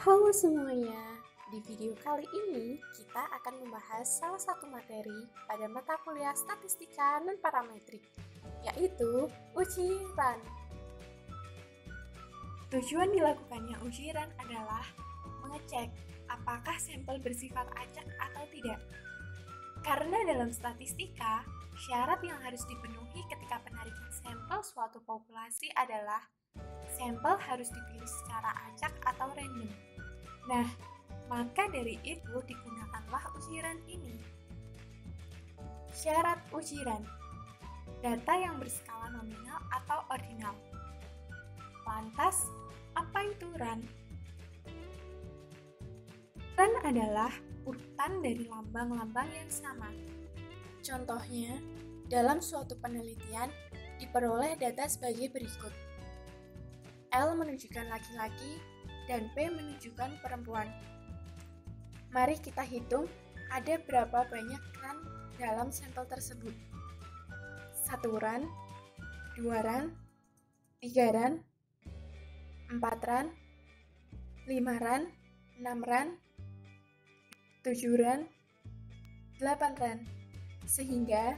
Halo semuanya, di video kali ini kita akan membahas salah satu materi pada mata kuliah statistika non parametrik, yaitu ujiran. Tujuan dilakukannya ujiran adalah mengecek apakah sampel bersifat acak atau tidak. Karena dalam statistika, syarat yang harus dipenuhi ketika penarikan sampel suatu populasi adalah sampel harus dipilih secara acak atau random. Nah, maka dari itu digunakanlah ujiran ini. Syarat ujiran: data yang berskala nominal atau ordinal. Lantas, apa itu run? Run adalah urutan dari lambang-lambang yang sama. Contohnya, dalam suatu penelitian diperoleh data sebagai berikut. L menunjukkan laki-laki dan P menunjukkan perempuan. Mari kita hitung ada berapa banyak run dalam sampel tersebut. 1 run, 2 run, 3 run, 4 run, 5 run, 6 run, 7 run, 8 run, sehingga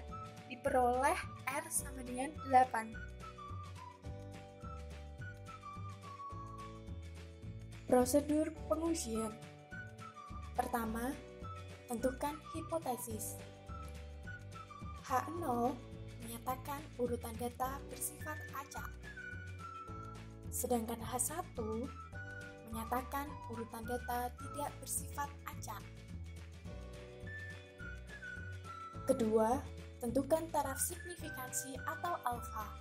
diperoleh R sama dengan 8. Prosedur pengujian. Pertama, tentukan hipotesis. H0 menyatakan urutan data bersifat acak. Sedangkan H1 menyatakan urutan data tidak bersifat acak. Kedua, tentukan taraf signifikansi atau alfa.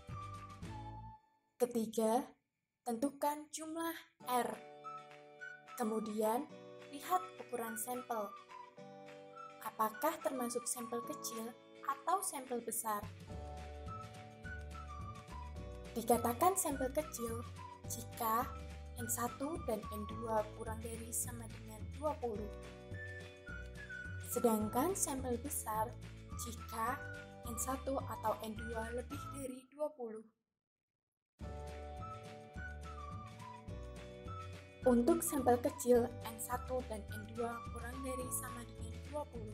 Ketiga, tentukan jumlah R. Kemudian, lihat ukuran sampel. Apakah termasuk sampel kecil atau sampel besar? Dikatakan sampel kecil jika N1 dan N2 kurang dari sama dengan 20. Sedangkan sampel besar jika N1 atau N2 lebih dari 20. Untuk sampel kecil N1 dan N2 kurang dari sama dengan 20.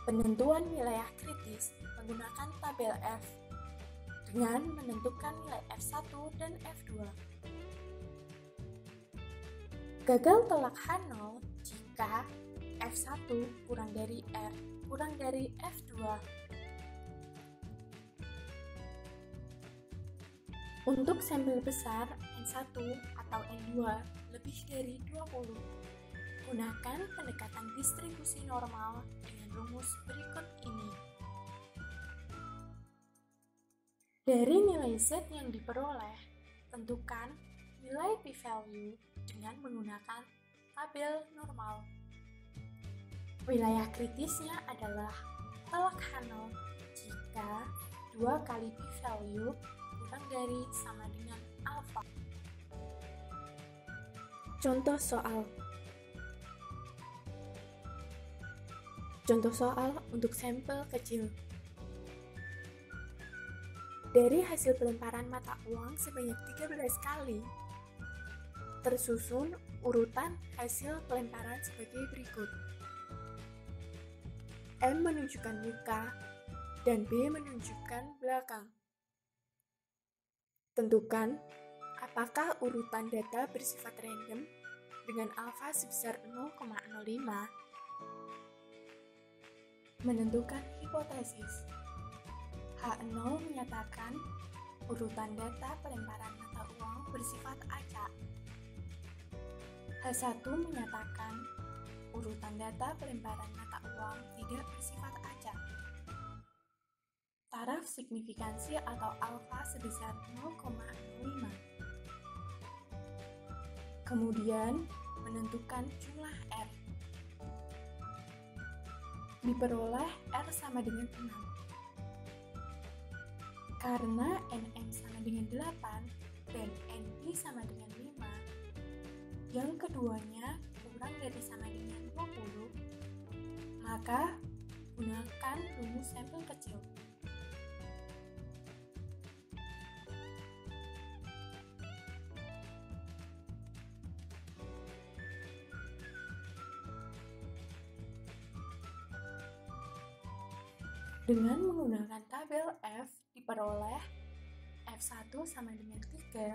Penentuan wilayah kritis menggunakan tabel F dengan menentukan nilai F1 dan F2. Gagal tolak H0 jika F1 kurang dari R kurang dari F2. Untuk sampel besar N1 atau N2 lebih dari 20, gunakan pendekatan distribusi normal dengan rumus berikut ini. Dari nilai Z yang diperoleh, tentukan nilai p-value dengan menggunakan tabel normal. Wilayah kritisnya adalah tolak H0 jika 2 kali p-value kurang dari sama dengan alfa. Contoh soal. Contoh soal untuk sampel kecil. Dari hasil pelemparan mata uang sebanyak 13 kali, tersusun urutan hasil pelemparan sebagai berikut. M menunjukkan muka dan B menunjukkan belakang. Tentukan apakah urutan data bersifat random dengan alfa sebesar 0,05. Menentukan hipotesis. H0 menyatakan urutan data pelemparan mata uang bersifat acak. H1 menyatakan urutan data pelemparan mata uang tidak bersifat acak. Taraf signifikansi atau alfa sebesar 0,05. Kemudian, menentukan jumlah R. Diperoleh R sama dengan 6. Karena NM sama dengan 8 dan NP sama dengan 5, yang keduanya kurang dari sama dengan 20, maka gunakan rumus sampel kecil. Dengan menggunakan tabel F diperoleh F1 sama dengan 3,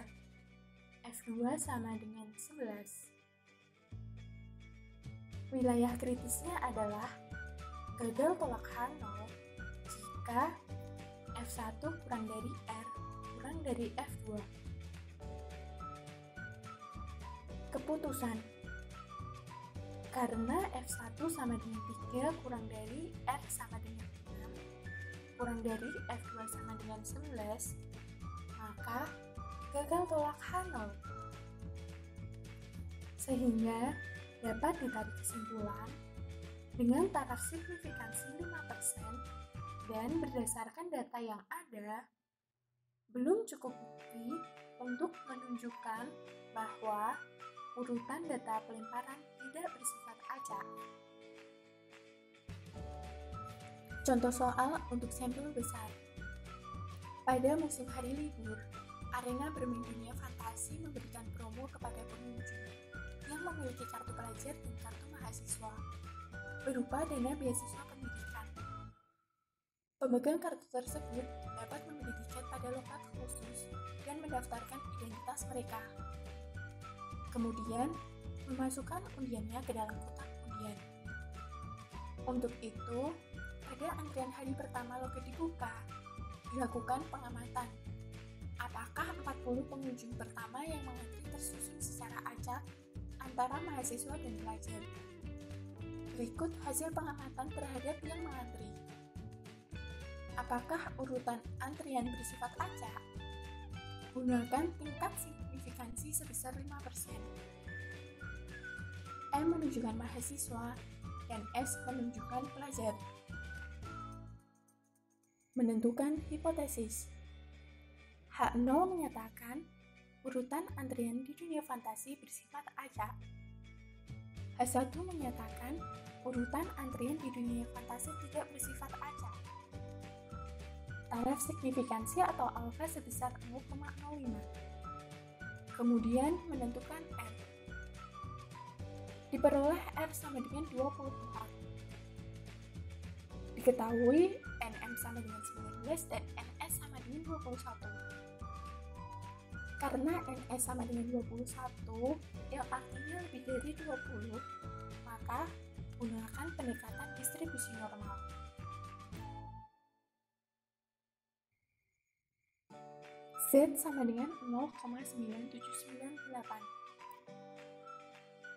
F2 sama dengan 11. Wilayah kritisnya adalah gagal tolak H0 jika F1 kurang dari R kurang dari F2. Keputusan: karena F1 sama dengan 3 kurang dari R sama dengan 6 kurang dari F2 sama dengan 11, maka gagal tolak H0. Sehingga dapat ditarik kesimpulan dengan taraf signifikansi 5% dan berdasarkan data yang ada, belum cukup bukti untuk menunjukkan bahwa urutan data pelemparan tidak bersifat acak. Contoh soal untuk sampel besar. Pada musim hari libur, arena bermain dunia fantasi memberikan promo kepada pengunjung yang memiliki kartu pelajar dan kartu mahasiswa berupa dana beasiswa pendidikan. Pemegang kartu tersebut dapat membeli tiket pada lokal khusus dan mendaftarkan identitas mereka. Kemudian, memasukkan undiannya ke dalam kotak undian. Untuk itu, pada antrian hari pertama loket dibuka, dilakukan pengamatan. Apakah 40 pengunjung pertama yang mengantri tersusun secara acak antara mahasiswa dan pelajar? Berikut hasil pengamatan terhadap yang mengantri. Apakah urutan antrian bersifat acak? Gunakan tingkat signifikansi sebesar 5%. M menunjukkan mahasiswa dan S menunjukkan pelajar. Menentukan hipotesis. H0 menyatakan urutan antrian di dunia fantasi bersifat acak. H1 menyatakan urutan antrian di dunia fantasi tidak bersifat acak. Taraf signifikansi atau alfa sebesar 0,05. Kemudian menentukan R. Diperoleh R sama dengan 24. Diketahui NM sama dengan 19 dan NS sama dengan 21. Karena NS sama dengan 21, yang artinya lebih dari 20, maka gunakan pendekatan distribusi normal. Z sama dengan 0,9798.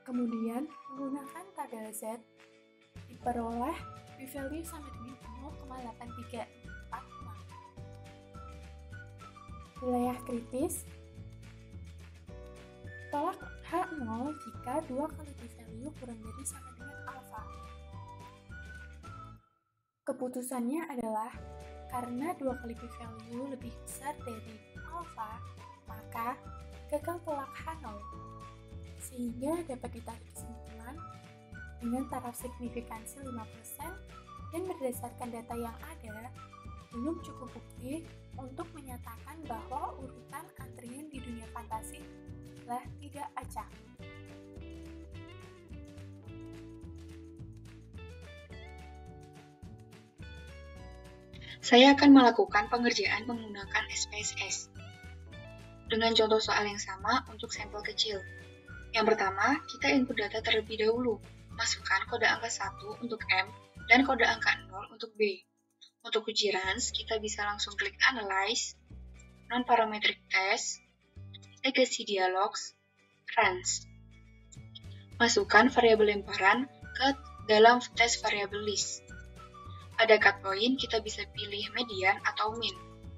Kemudian, menggunakan tabel Z, diperoleh p-value sama dengan 0,8346. Wilayah kritis, tolak H0 jika 2 kali p-value kurang dari sama dengan alfa. Keputusannya adalah karena 2 kali p-value lebih besar dari alfa, maka gagal tolak H0. Sehingga dapat ditarik kesimpulan dengan taraf signifikansi 5% dan berdasarkan data yang ada, belum cukup bukti untuk menyatakan bahwa urutan antrian di dunia fantasi telah tidak acak. Saya akan melakukan pengerjaan menggunakan SPSS dengan contoh soal yang sama untuk sampel kecil. Yang pertama, kita input data terlebih dahulu. Masukkan kode angka 1 untuk M dan kode angka 0 untuk B. Untuk uji runs, kita bisa langsung klik Analyze, Non-Parametric Test, Legacy Dialogs, Runs. Masukkan variabel lemparan ke dalam tes variabel list. Pada cut point, kita bisa pilih median atau min,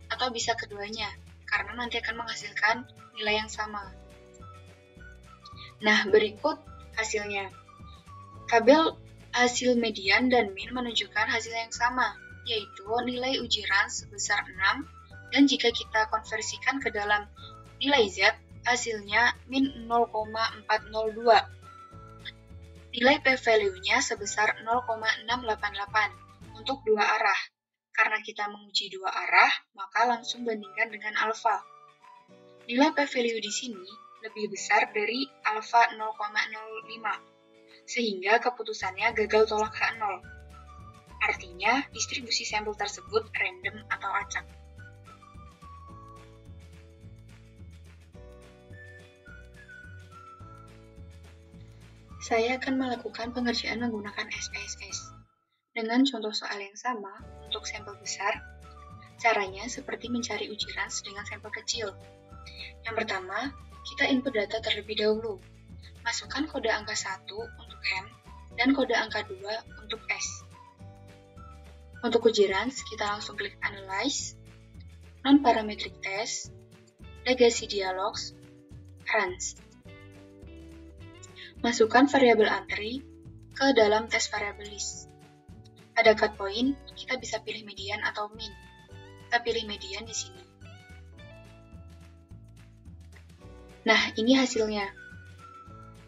atau bisa keduanya, karena nanti akan menghasilkan nilai yang sama. Nah, berikut hasilnya. Tabel hasil median dan min menunjukkan hasil yang sama, yaitu nilai uji runs sebesar 6, dan jika kita konversikan ke dalam nilai Z, hasilnya min 0,402. Nilai p-value-nya sebesar 0,688 untuk dua arah. Karena kita menguji dua arah, maka langsung bandingkan dengan alfa. Nilai p-value di sini lebih besar dari alfa 0,05, sehingga keputusannya gagal tolak H0. Artinya, distribusi sampel tersebut random atau acak. Saya akan melakukan pengerjaan menggunakan SPSS. Dengan contoh soal yang sama, untuk sampel besar, caranya seperti mencari ujiran dengan sampel kecil. Yang pertama, kita input data terlebih dahulu. Masukkan kode angka 1 untuk M dan kode angka 2 untuk S. Untuk ujiran, kita langsung klik Analyze, Non-Parametric Test, Legacy Dialogs, Runs. Masukkan variabel entry ke dalam test variable list. Ada cut point, kita bisa pilih median atau mean. Kita pilih median di sini. Nah, ini hasilnya.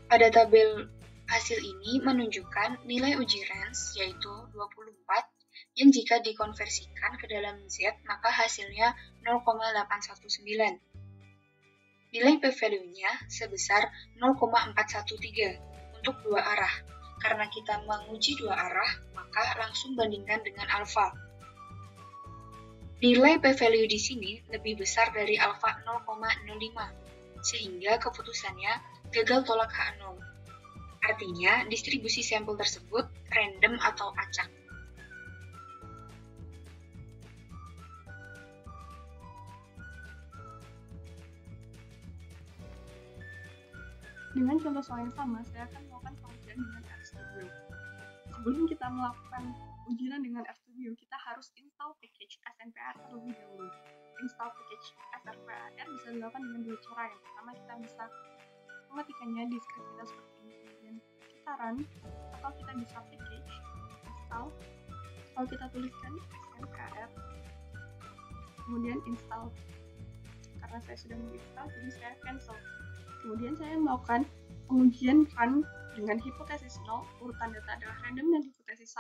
Pada tabel hasil ini menunjukkan nilai uji range yaitu 24 yang jika dikonversikan ke dalam Z maka hasilnya 0,819. Nilai p-value-nya sebesar 0,413 untuk dua arah. Karena kita menguji dua arah, maka langsung bandingkan dengan alfa. Nilai p-value di sini lebih besar dari alfa 0,05, sehingga keputusannya gagal tolak H0. Artinya, distribusi sampel tersebut random atau acak. Dengan contoh soal yang sama, saya akan melakukan pengujian dengan RStudio. Sebelum kita melakukan ujian dengan RStudio, kita harus install package SNPR terlebih dahulu. Install package SNPR bisa dilakukan dengan dua cara. Yang pertama, kita bisa mengetikkannya di script kita seperti ini, kemudian kita run, atau kita bisa package, install, kalau kita tuliskan SNPR, kemudian install. Karena saya sudah menginstal, jadi saya cancel. Kemudian saya melakukan pengujian run dengan hipotesis 0, urutan data adalah random, dan hipotesis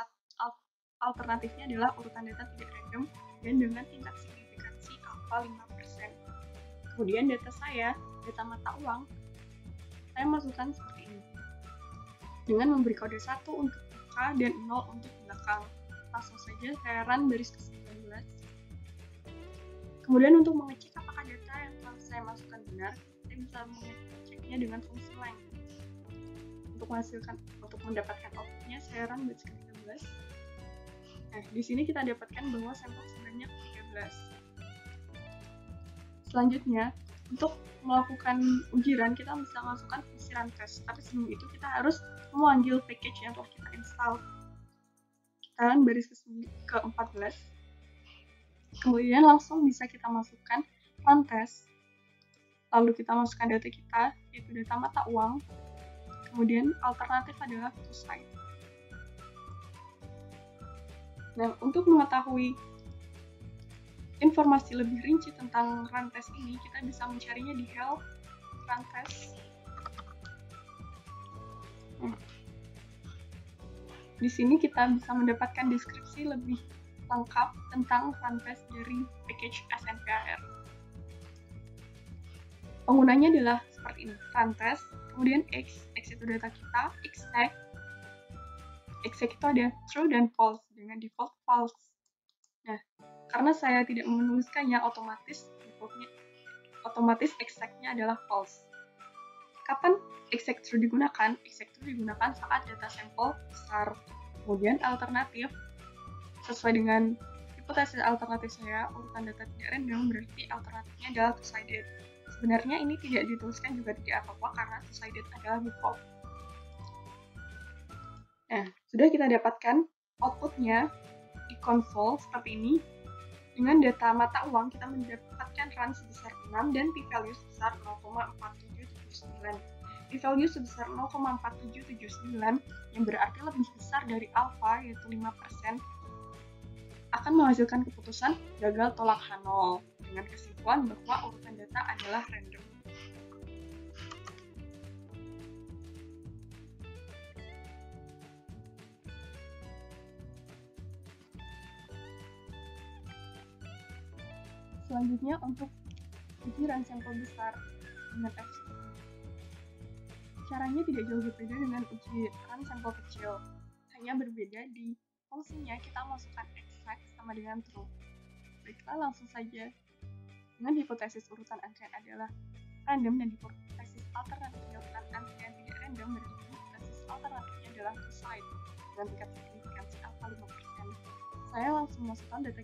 alternatifnya adalah urutan data tidak random dan dengan tingkat signifikansi alpha 5%. Kemudian data saya, data mata uang, saya masukkan seperti ini. Dengan memberi kode 1 untuk buka dan 0 untuk belakang. Langsung saja saya run baris ke-19. Kemudian untuk mengecek apakah data yang telah saya masukkan benar, saya bisa mengeceknya dengan fungsi length. Untuk mendapatkan outputnya, saya run baris ke-13. Nah, di sini kita dapatkan bahwa sampel sebanyak 13. Selanjutnya, untuk melakukan ujian, kita bisa masukkan fungsi run test. Tapi sebelum itu, kita harus memanggil package yang telah kita install. Kita run baris ke-14. Kemudian langsung bisa kita masukkan run test. Lalu kita masukkan data kita, yaitu data mata uang. Kemudian alternatif adalah to site. Nah, untuk mengetahui informasi lebih rinci tentang run test ini, kita bisa mencarinya di help run test. Di sini kita bisa mendapatkan deskripsi lebih lengkap tentang run test dari package SNPR. Penggunanya adalah seperti ini, run test, kemudian X itu data kita, exec itu ada true dan false dengan default false. Nah, karena saya tidak menuliskannya, otomatis exec-nya adalah false. Kapan exec true digunakan? Exec true digunakan saat data sampel besar. Kemudian alternatif, sesuai dengan hipotesis alternatif saya, urutan data tidak random, berarti alternatifnya adalah two-sided. Sebenarnya ini tidak dituliskan juga tidak apa-apa karena two-sided adalah default. Nah, sudah kita dapatkan outputnya di konsol seperti ini. Dengan data mata uang, kita mendapatkan run sebesar 6 dan p-value sebesar 0,4779. P-value sebesar 0,4779 yang berarti lebih besar dari alpha, yaitu 5%, akan menghasilkan keputusan gagal tolak H0 dengan kesimpulan bahwa urutan data adalah random. Selanjutnya untuk ujian sampel besar dengan RStudio. Caranya tidak jauh berbeda dengan ujian sampel kecil, hanya berbeda di fungsinya kita masukkan exact sama dengan true. Baiklah, langsung saja. Dengan hipotesis urutan antrian adalah random dan hipotesis alternatifnya urutan antrian tidak random, berarti hipotesis alternatifnya adalah two side dengan tingkat signifikansi alpha 5%. Saya langsung masukkan data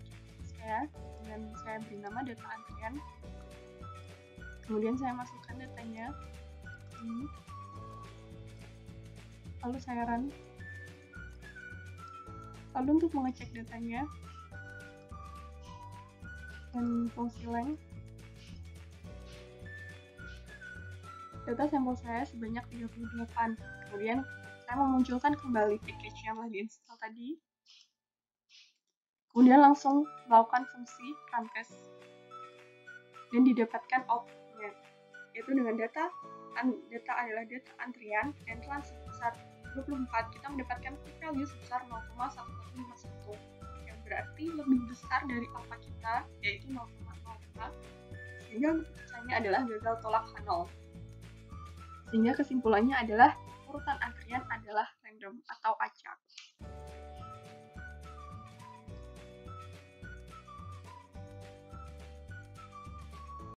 saya dengan saya beri nama data antrian. Kemudian saya masukkan datanya ini. Lalu saya run. Lalu untuk mengecek datanya dan fungsi length, data sampel saya sebanyak 38. Kemudian saya memunculkan kembali package yang telah diinstal tadi. Kemudian langsung melakukan fungsi run test dan didapatkan outputnya, yaitu dengan data adalah data antrian dan telah sebesar 24, kita mendapatkan peak value sebesar 0,1151, yang berarti lebih besar dari alpha kita, yaitu 0,05, sehingga keputusannya adalah gagal tolak H0. Sehingga kesimpulannya adalah urutan antrian adalah random atau acak.